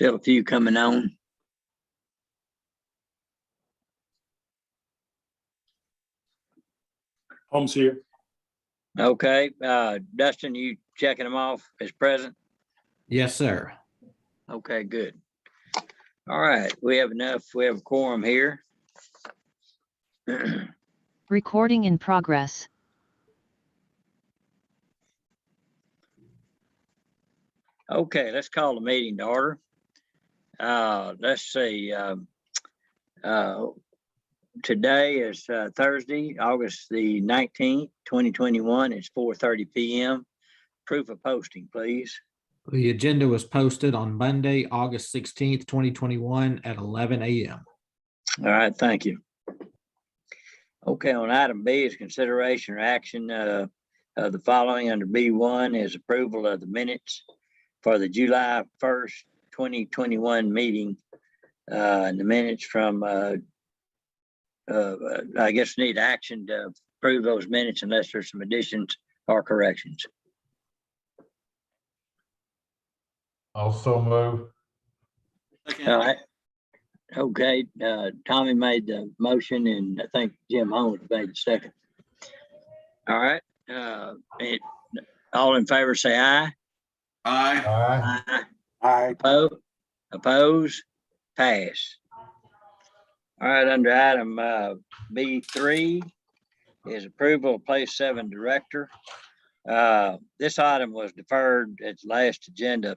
Still a few coming on. Holmes here. Okay, Dustin, you checking them off as present? Yes, sir. Okay, good. All right, we have enough. We have a quorum here. Recording in progress. Okay, let's call the meeting to order. Let's see. Today is Thursday, August the 19th, 2021. It's 4:30 p.m. Proof of posting, please. The agenda was posted on Monday, August 16th, 2021 at 11 a.m. All right, thank you. Okay, on item B is consideration or action of the following under B1 is approval of the minutes for the July 1st, 2021 meeting. And the minutes from, I guess need action to approve those minutes unless there's some additions or corrections. Also move. All right. Okay, Tommy made the motion and I think Jim Holmes made the second. All right, all in favor say aye. Aye. Aye. Aye. Oppose, pass. All right, under item B3 is approval of place 7 director. This item was deferred at the last agenda,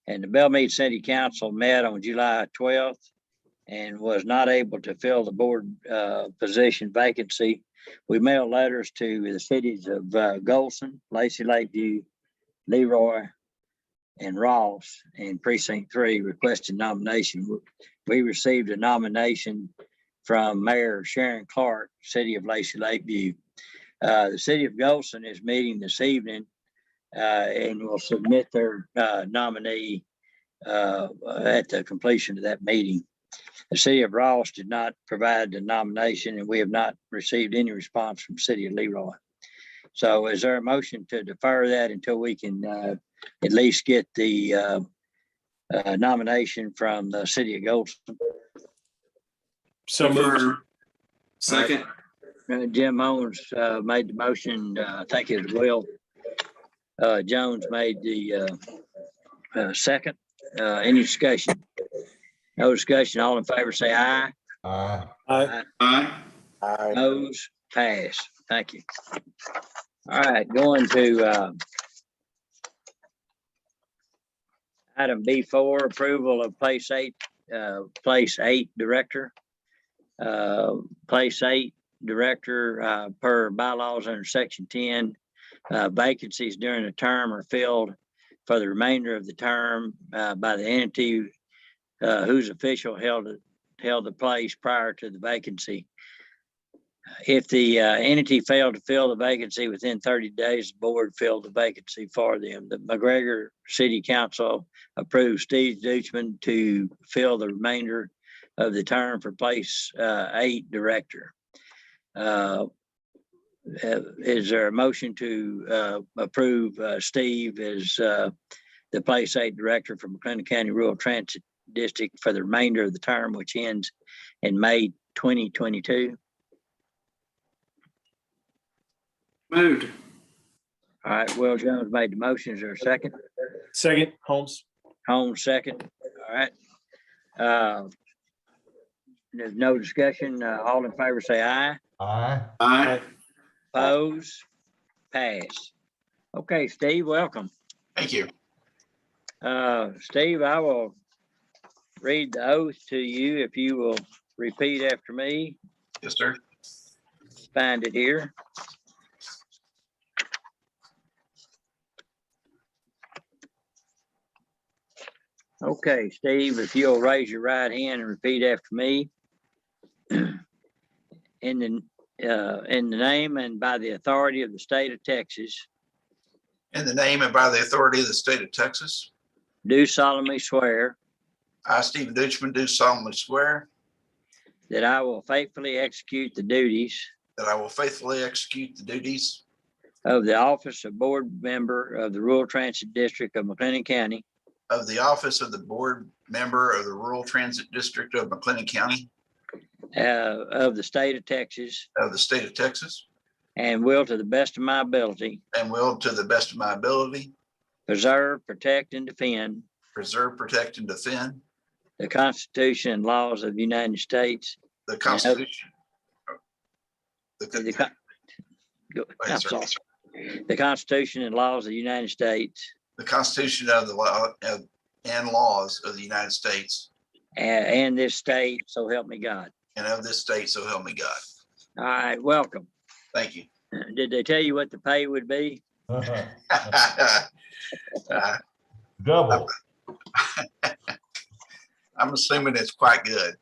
and the Belmead City Council met on July 12th and was not able to fill the board position vacancy. We mailed letters to the cities of Golson, Lacey Lakeview, Leroy, and Ross in precinct 3 requesting nomination. We received a nomination from Mayor Sharon Clark, City of Lacey Lakeview. The City of Golson is meeting this evening and will submit their nominee at the completion of that meeting. The City of Ross did not provide the nomination, and we have not received any response from City of Leroy. So is there a motion to defer that until we can at least get the nomination from the City of Golson? So moved. Second. Jim Owens made the motion, I think as well. Jones made the second. Any discussion? No discussion. All in favor say aye. Aye. Aye. Aye. Opposed, pass. Thank you. All right, going to item B4, approval of place 8 director. Place 8 director per bylaws under section 10. Vacancies during the term are filled for the remainder of the term by the entity whose official held the place prior to the vacancy. If the entity failed to fill the vacancy within 30 days, the board filled the vacancy for them. The McGregor City Council approved Steve Deutschman to fill the remainder of the term for place 8 director. Is there a motion to approve Steve as the place 8 director for McLennan County Rural Transit District for the remainder of the term, which ends in May 2022? Moved. All right, Will Jones made the motion. Is there a second? Second, Holmes. Holmes second. All right. There's no discussion. All in favor say aye. Aye. Aye. Oppose, pass. Okay, Steve, welcome. Thank you. Steve, I will read the oath to you if you will repeat after me. Yes, sir. Find it here. Okay, Steve, if you'll raise your right hand and repeat after me. In the name and by the authority of the state of Texas, In the name and by the authority of the state of Texas, do solemnly swear I, Stephen Deutschman, do solemnly swear that I will faithfully execute the duties that I will faithfully execute the duties of the office of board member of the Rural Transit District of McLennan County of the office of the board member of the Rural Transit District of McLennan County of the state of Texas, of the state of Texas, and will to the best of my ability and will to the best of my ability preserve, protect, and defend preserve, protect, and defend the Constitution and laws of the United States. the Constitution. The Con- Go- ahead, I'm sir. sorry. The Constitution and laws of the United States The Constitution of the law and laws of the United States and this state, so help me God. and of this state, so help me God. All right, welcome. Thank you. Did they tell you what the pay would be? Double. I'm assuming it's quite good.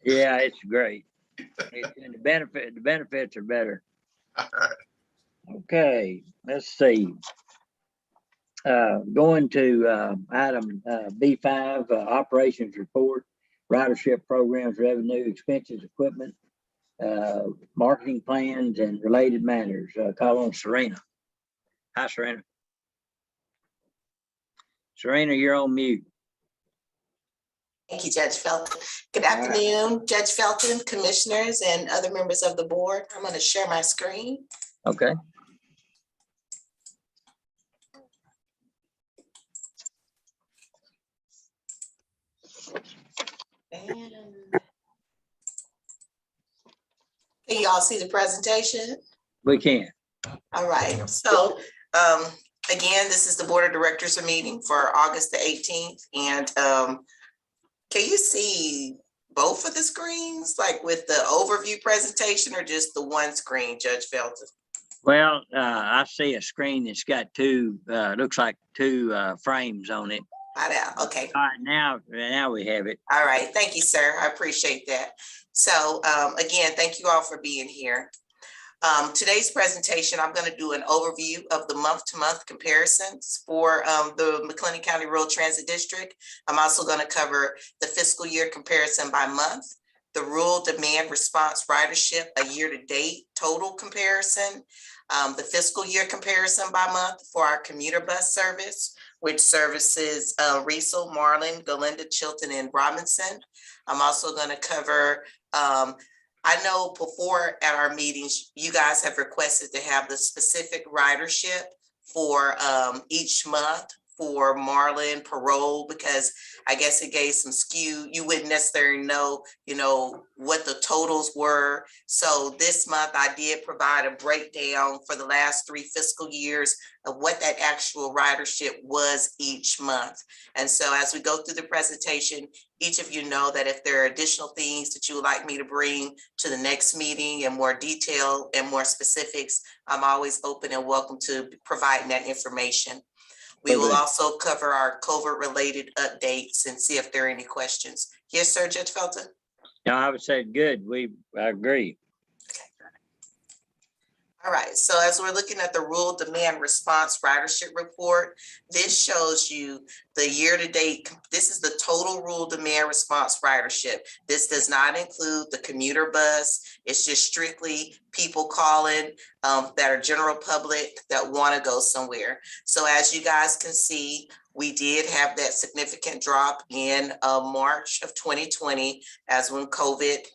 Yeah, it's great. And the benefits are better. All right. Okay, let's see. Going to item B5, operations report, ridership programs, revenue, expenses, equipment, marketing plans, and related matters. Call on Serena. Hi, Serena. Serena, you're on mute. Thank you, Judge Felton. Good afternoon, Judge Felton, commissioners, and other members of the board. I'm going to share my screen. Okay. And can you all see the presentation? We can. All right, so again, this is the Board of Directors meeting for August the 18th. And can you see both of the screens, like with the overview presentation, or just the one screen, Judge Felton? Well, I see a screen that's got two, looks like two frames on it. Okay. All right, now we have it. All right, thank you, sir. I appreciate that. So again, thank you all for being here. Today's presentation, I'm going to do an overview of the month-to-month comparisons for the McLennan County Rural Transit District. I'm also going to cover the fiscal year comparison by month, the rural demand response ridership, a year-to-date total comparison, the fiscal year comparison by month for our commuter bus service, which services Riesel, Marlin, Galinda, Chilton, and Robinson. I'm also going to cover I know before at our meetings, you guys have requested to have the specific ridership for each month for Marlin parole, because I guess it gave some skew. You wouldn't necessarily know, what the totals were. So this month I did provide a breakdown for the last 3 fiscal years of what that actual ridership was each month. And so as we go through the presentation, each of you know that if there are additional things that you would like me to bring to the next meeting and more detail and more specifics, I'm always open and welcome to providing that information. We will also cover our COVID-related updates and see if there are any questions. Yes, sir, Judge Felton? No, I would say good. I agree. All right, so as we're looking at the rural demand response ridership report, this shows you the year-to-date, this is the total rural demand response ridership. This does not include the commuter bus. It's just strictly people calling that are general public that want to go somewhere. So as you guys can see, we did have that significant drop in March of 2020, that's when COVID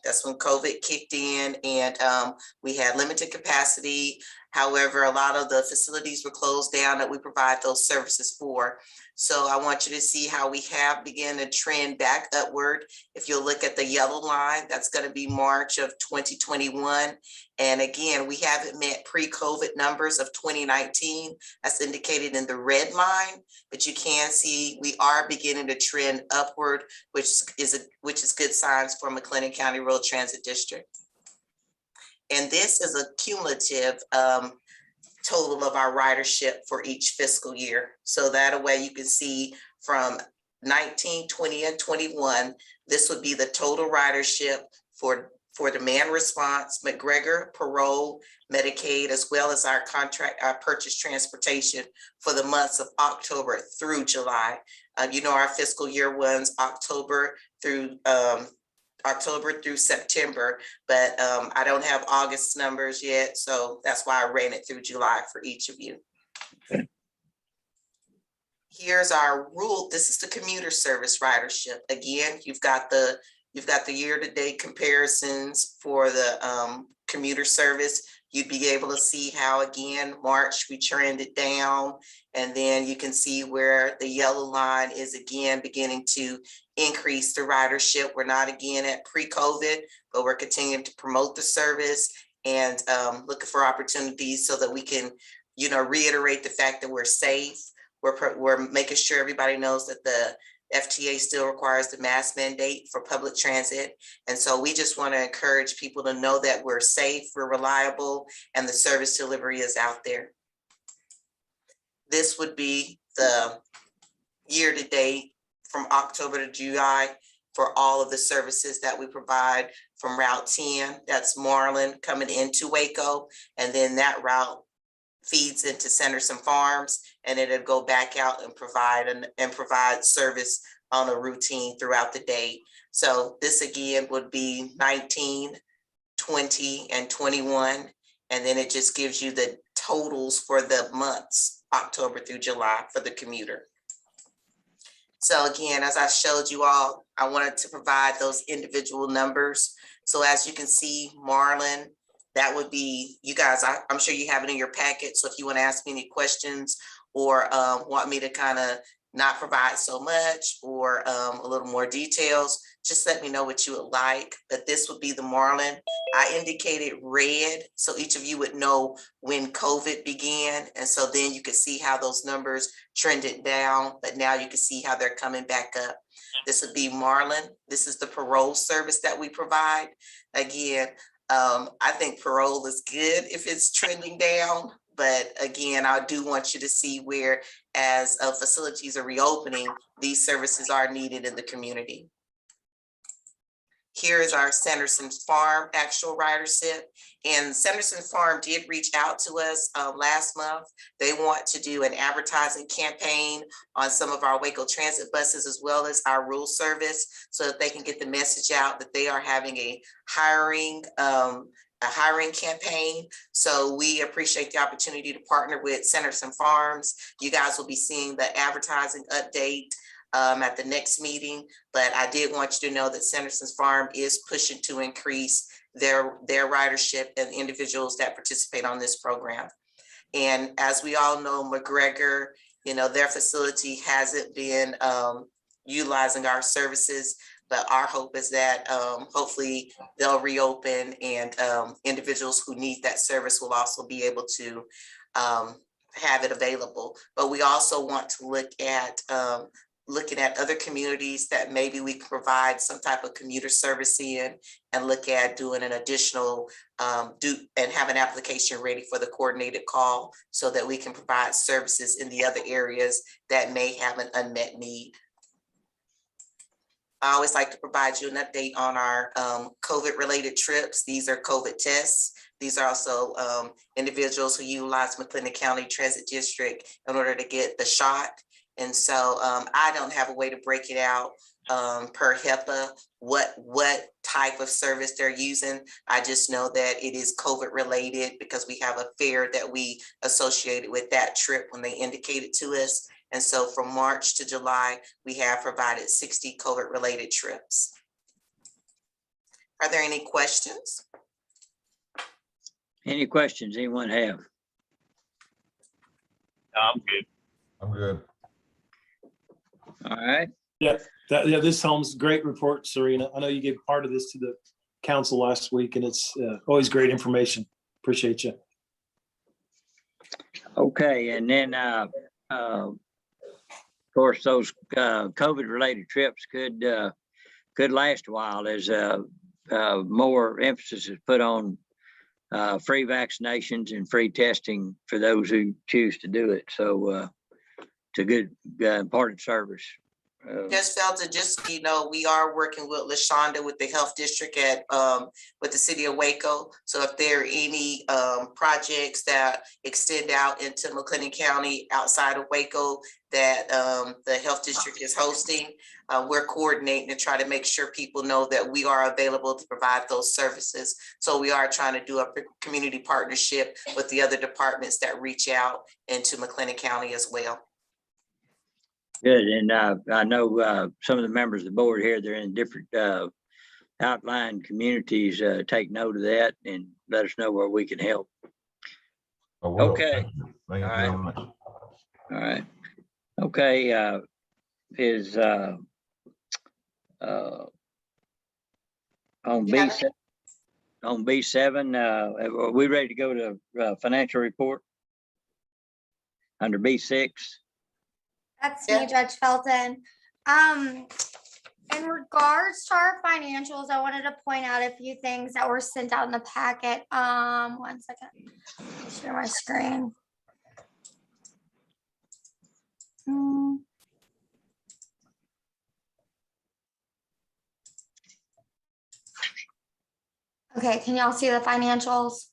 kicked in, and we had limited capacity. However, a lot of the facilities were closed down that we provide those services for. So I want you to see how we have begun to trend back upward. If you look at the yellow line, that's going to be March of 2021. And again, we haven't met pre-COVID numbers of 2019. That's indicated in the red line, but you can see we are beginning to trend upward, which is good signs for McLennan County Rural Transit District. And this is a cumulative total of our ridership for each fiscal year. So that way you can see from 19, 20, and 21, this would be the total ridership for demand response, McGregor, parole, Medicaid, as well as our purchase transportation for the months of October through July. Our fiscal year runs October through September, but I don't have August numbers yet. So that's why I ran it through July for each of you. Here's our rule. This is the commuter service ridership. Again, you've got the year-to-date comparisons for the commuter service. You'd be able to see how, again, March, we trended down, and then you can see where the yellow line is again beginning to increase the ridership. We're not again at pre-COVID, but we're continuing to promote the service and looking for opportunities so that we can, reiterate the fact that we're safe. We're making sure everybody knows that the FTA still requires the mask mandate for public transit. And so we just want to encourage people to know that we're safe, we're reliable, and the service delivery is out there. This would be the year-to-date from October to July for all of the services that we provide from Route 10. That's Marlin coming into Waco, and then that route feeds into Sanderson Farms, and it'll go back out and provide service on a routine throughout the day. So this again would be 19, 20, and 21. And then it just gives you the totals for the months, October through July for the commuter. So again, as I showed you all, I wanted to provide those individual numbers. So as you can see, Marlin, that would be, you guys, I'm sure you have it in your packet. So if you want to ask me any questions or want me to kind of not provide so much or a little more details, just let me know what you would like. But this would be the Marlin. I indicated red, so each of you would know when COVID began. And so then you could see how those numbers trended down, but now you can see how they're coming back up. This would be Marlin. This is the parole service that we provide. Again, I think parole is good if it's trending down, but again, I do want you to see where as facilities are reopening, these services are needed in the community. Here is our Sanderson Farm actual ridership, and Sanderson Farm did reach out to us last month. They want to do an advertising campaign on some of our Waco transit buses as well as our rural service so that they can get the message out that they are having a hiring campaign. So we appreciate the opportunity to partner with Sanderson Farms. You guys will be seeing the advertising update at the next meeting, but I did want you to know that Sanderson's Farm is pushing to increase their ridership and individuals that participate on this program. And as we all know, McGregor, their facility hasn't been utilizing our services, but our hope is that hopefully they'll reopen and individuals who need that service will also be able to have it available. But we also want to look at looking at other communities that maybe we can provide some type of commuter service in and look at doing an additional and have an application ready for the coordinated call so that we can provide services in the other areas that may have an unmet need. I always like to provide you an update on our COVID-related trips. These are COVID tests. These are also individuals who utilize McLennan County Transit District in order to get the shot. And so I don't have a way to break it out per HIPAA, what type of service they're using. I just know that it is COVID related because we have a fare that we associated with that trip when they indicated to us. And so from March to July, we have provided 60 COVID related trips. Are there any questions? Any questions anyone have? I'm good. I'm good. All right. This Holmes, great report, Serena. I know you gave part of this to the council last week, and it's always great information. Appreciate you. Okay, and then of course those COVID related trips could last a while as more emphasis is put on free vaccinations and free testing for those who choose to do it. So it's a good important service. Just felt to just, we are working with LaShonda with the health district at with the city of Waco. So if there are any projects that extend out into McLennan County outside of Waco that the health district is hosting, we're coordinating to try to make sure people know that we are available to provide those services. So we are trying to do a community partnership with the other departments that reach out into McLennan County as well. Good, and I know some of the members of the board here, they're in different outlying communities. Take note of that and let us know where we can help. I will. Okay. Thank you All very right. much. All right. Okay, is on Yeah. B7, on B7, are we ready to go to financial report? Under B6? That's Yeah. me, Judge Felton. In regards to our financials, I wanted to point out a few things that were sent out in the packet. 1 second. Share my screen. Okay, can y'all see the financials?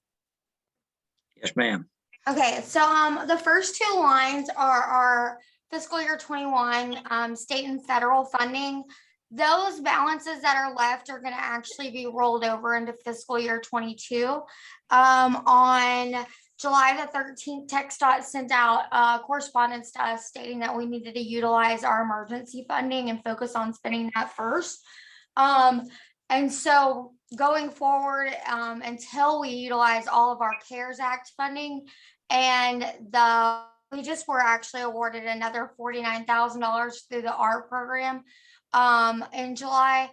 Yes, ma'am. Okay, so the first two lines are our fiscal year 21 state and federal funding. Those balances that are left are going to actually be rolled over into fiscal year 22. On July the 13th, TxDOT sent out correspondence to us stating that we needed to utilize our emergency funding and focus on spending that first. And so going forward, until we utilize all of our CARES Act funding, and we just were actually awarded another $49,000 through the ART program in July,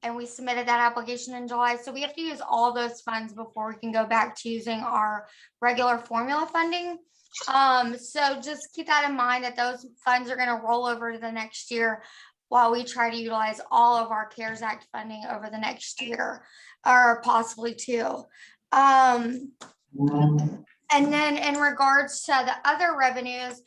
and we submitted that application in July. So we have to use all those funds before we can go back to using our regular formula funding. So just keep that in mind, that those funds are going to roll over to the next year while we try to utilize all of our CARES Act funding over the next year, or possibly two. And then in regards to the other revenues,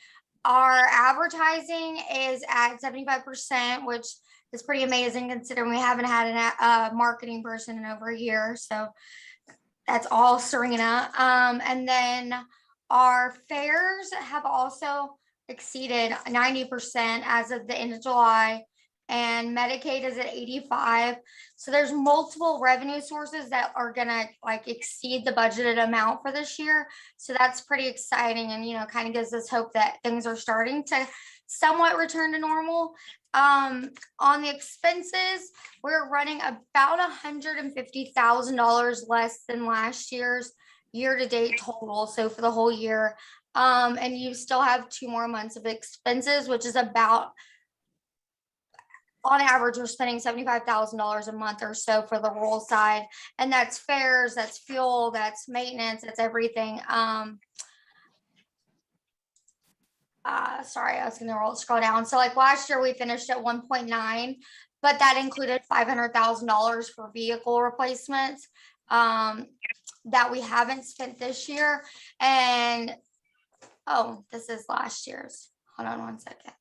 our advertising is at 75%, which is pretty amazing considering we haven't had a marketing person in over a year. So that's all Serena. And then our fares have also exceeded 90% as of the end of July, and Medicaid is at 85. So there's multiple revenue sources that are gonna exceed the budgeted amount for this year. So that's pretty exciting, and kind of gives us hope that things are starting to somewhat return to normal. On the expenses, we're running about $150,000 less than last year's year-to-date total. So for the whole year, and you still have 2 more months of expenses, which is about, on average, we're spending $75,000 a month or so for the rural side, and that's fares, that's fuel, that's maintenance, that's everything. Sorry, I was gonna scroll down. So last year we finished at 1.9, but that included $500,000 for vehicle replacements that we haven't spent this year. And this is last year's. Hold on 1 second.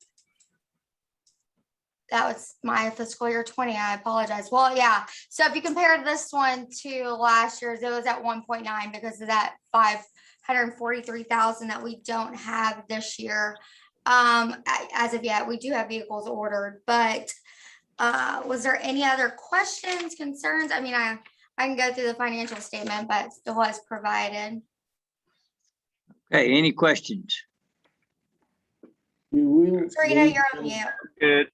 That was my fiscal year 20. I apologize. Well, yeah. So if you compare this one to last year's, it was at 1.9 because of that $543,000 that we don't have this year. As of yet, we do have vehicles ordered, but was there any other questions, concerns? I mean, I can go through the financial statement, but it was provided. Okay, any questions? Serena, you're on mute. Good.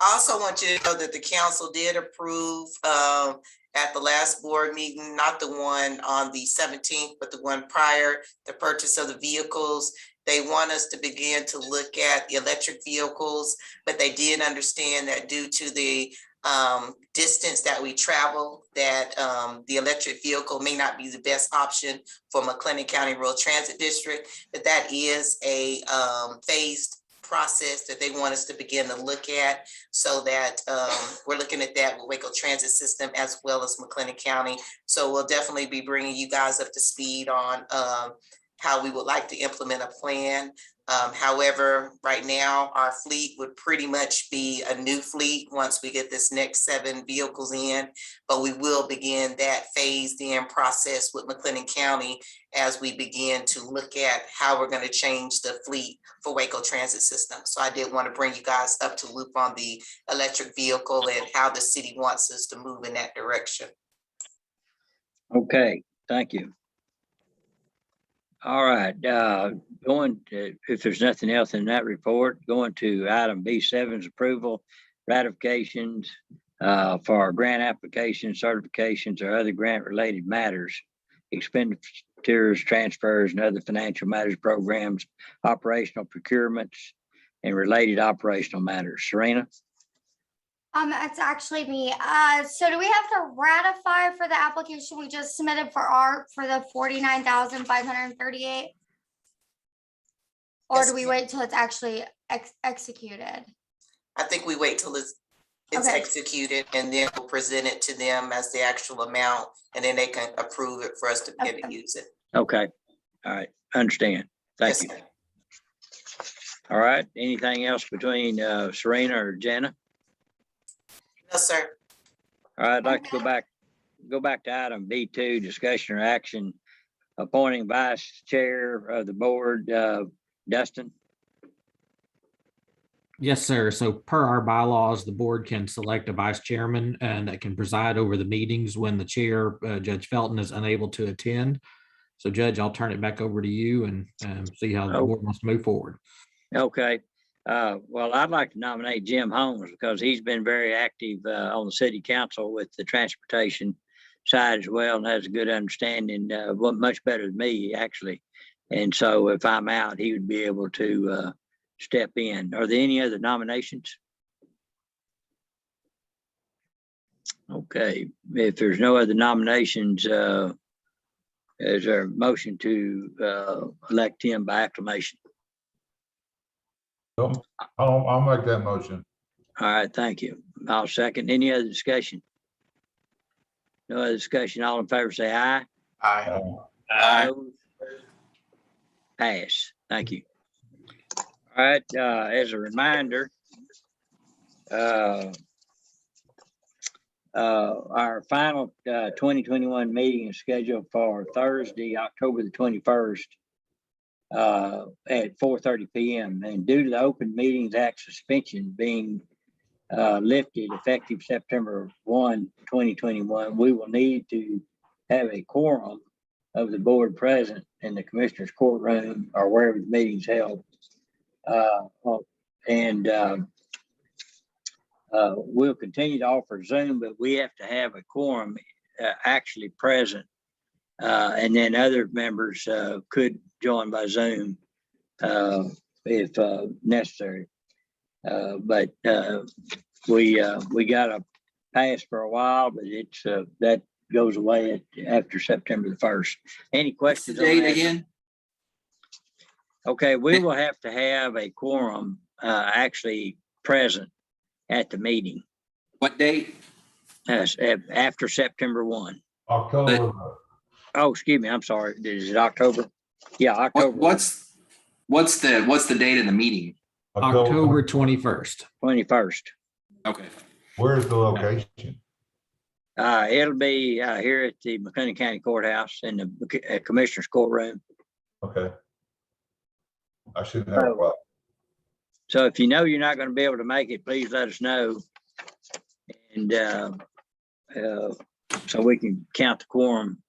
I also want you to know that the council did approve at the last board meeting, not the one on the 17th, but the one prior, the purchase of the vehicles. They want us to begin to look at the electric vehicles, but they did understand that due to the distance that we travel, that the electric vehicle may not be the best option for McLennan County Rural Transit District, but that is a phased process that they want us to begin to look at, so that we're looking at that with Waco Transit System as well as McLennan County. So we'll definitely be bringing you guys up to speed on how we would like to implement a plan. However, right now, our fleet would pretty much be a new fleet once we get this next 7 vehicles in, but we will begin that phased in process with McLennan County as we begin to look at how we're going to change the fleet for Waco Transit System. So I did want to bring you guys up to loop on the electric vehicle and how the city wants us to move in that direction. Okay, thank you. All right, going to, if there's nothing else in that report, going to item B7's approval, ratifications for grant applications, certifications, or other grant-related matters, expenditures, transfers, and other financial matters, programs, operational procurements, and related operational matters. Serena? It's actually me. So do we have to ratify for the application we just submitted for the 49,538? Or Yes, do we ma'am. wait till it's actually executed? I think we wait till it's Okay. executed and then we'll present it to them as the actual amount, and then they can approve it for us to be able to Okay. use it. Okay, all right, understand. Thank Yes, you. sir. All right, anything else between Serena or Jenna? No, sir. All right, I'd like to go back to item B2, discussion or action, appointing vice chair of the board, Dustin. Yes, sir. So per our bylaws, the board can select a vice chairman and that can preside over the meetings when the chair, Judge Felton, is unable to attend. So Judge, I'll turn it back over to you and see how the Oh. board wants to move forward. Okay, well, I'd like to nominate Jim Holmes because he's been very active on the city council with the transportation side as well, and has a good understanding, much better than me, actually. And so if I'm out, he would be able to step in. Are there any other nominations? Okay, if there's no other nominations, is there a motion to elect him by acclamation? I'll make that motion. All right, thank you. I'll second. Any other discussion? No other discussion. All in favor, say aye. Aye. Opposed? Pass. Thank you. All right, as a reminder, our final 2021 meeting is scheduled for Thursday, October the 21st at 4:30 p.m. And due to the Open Meetings Act suspension being lifted effective September 1, 2021, we will need to have a quorum of the board present in the commissioner's courtroom or wherever the meeting's held. We'll continue to offer Zoom, but we have to have a quorum actually present. And then other members could join by Zoom if necessary. But we got a pass for a while, but it's that goes away after September the 1st. Any What's the questions on date that? again? Okay, we will have to have a quorum actually present at the meeting. What date? After September 1. October. Oh, excuse me, I'm sorry. Is it October? Yeah, October. What's the date of the meeting? October 21st. 21st. Okay. Where's the location? It'll be here at the McLennan County Courthouse in the Commissioner's courtroom. Okay. I shouldn't have a problem. So if you know you're not going to be able to make it, please let us know. And so we can count the quorum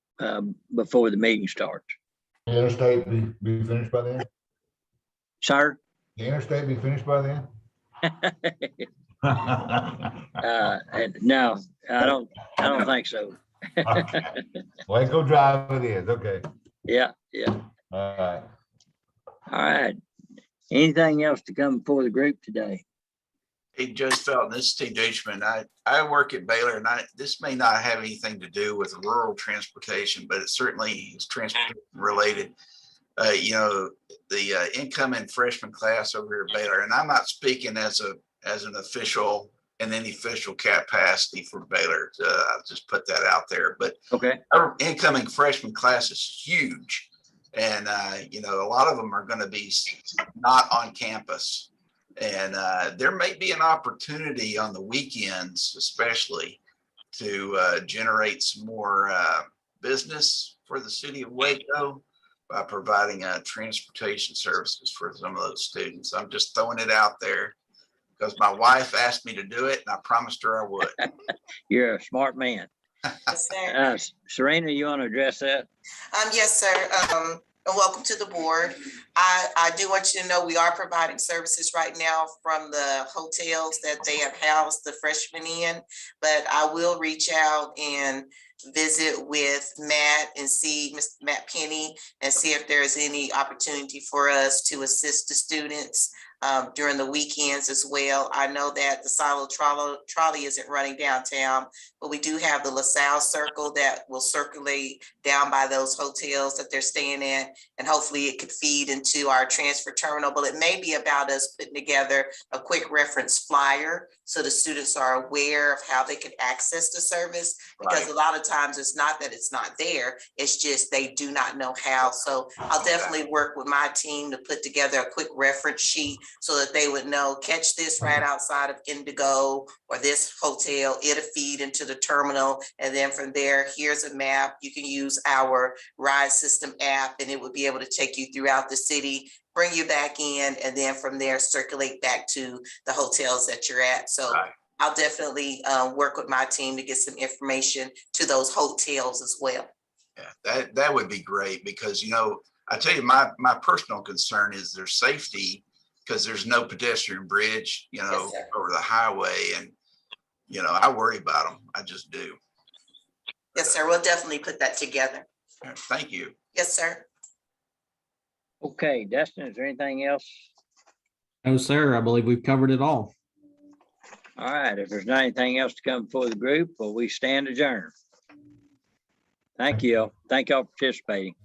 before the meeting starts. The interstate be finished by then? Sir? The interstate be finished by then? And no, I don't think so. Waco Drive it is, okay. Yeah. All right. All right. Anything else to come before the group today? Hey, Judge Felton, this is Steve Deutschman. I work at Baylor, and this may not have anything to do with rural transportation, but it certainly is transportation related. The incoming freshman class over here at Baylor, and I'm not speaking as an official in any official capacity for Baylor. I'll just put that out there. But Okay. our incoming freshman class is huge. And, a lot of them are going to be not on campus. And there may be an opportunity on the weekends, especially, to generate some more business for the city of Waco by providing transportation services for some of those students. I'm just throwing it out there because my wife asked me to do it, and I promised her I would. You're a smart man. Yes, sir. Serena, you want to address that? Yes, sir. And welcome to the board. I do want you to know we are providing services right now from the hotels that they have housed the freshmen in, but I will reach out and visit with Matt and see Mr. Matt Penny and see if there is any opportunity for us to assist the students during the weekends as well. I know that the silo trolley isn't running downtown, but we do have the LaSalle Circle that will circulate down by those hotels that they're staying in. And hopefully it could feed into our transfer terminal, but it may be about us putting together a quick reference flyer so the students are aware of how they can access the service. Because a lot of times it's not that it's not there, it's just they do not know how. So I'll definitely work with my team to put together a quick reference sheet so that they would know, catch this right outside of Indigo or this hotel, it'll feed into the terminal. And then from there, here's a map. You can use our ride system app and it would be able to take you throughout the city, bring you back in, and then from there, circulate back to the hotels that you're at. So I'll definitely work with my team to get some information to those hotels as well. Yeah, that would be great because, you know, I tell you, my personal concern is their safety because there's no pedestrian bridge, you know, Yes, over the highway. And, you know, I worry about them. I just do. Yes, sir. We'll definitely put that together. Thank you. Yes, sir. Okay, Dustin, is there anything else? No, sir. I believe we've covered it all. All right, if there's not anything else to come before the group, well, we stand adjourned. Thank you. Thank y'all for participating.